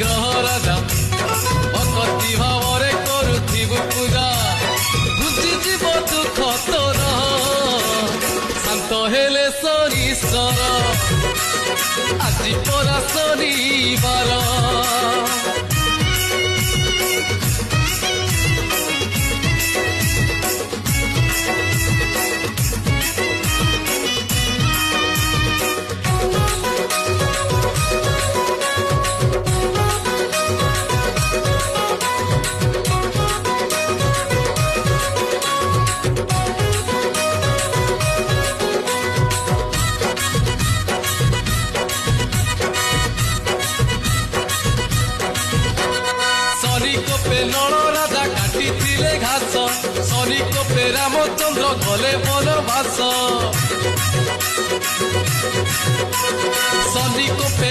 ଗ୍ରହ ରାଜା ଭକ୍ତି ଭାବରେ କରୁଥିବୁ ପୂଜା ବୁଝିଯିବ ଦୁଃଖ ତୋର ଶାନ୍ତ ହେଲେ ଶନିଶ୍ଚର ଆଜି ପରା ଶନିବାର শনিকোপে নল রাজা কাটিলে ঘাস শনিকোপে রামচন্দ্র গলে বনবাস শনিকোপে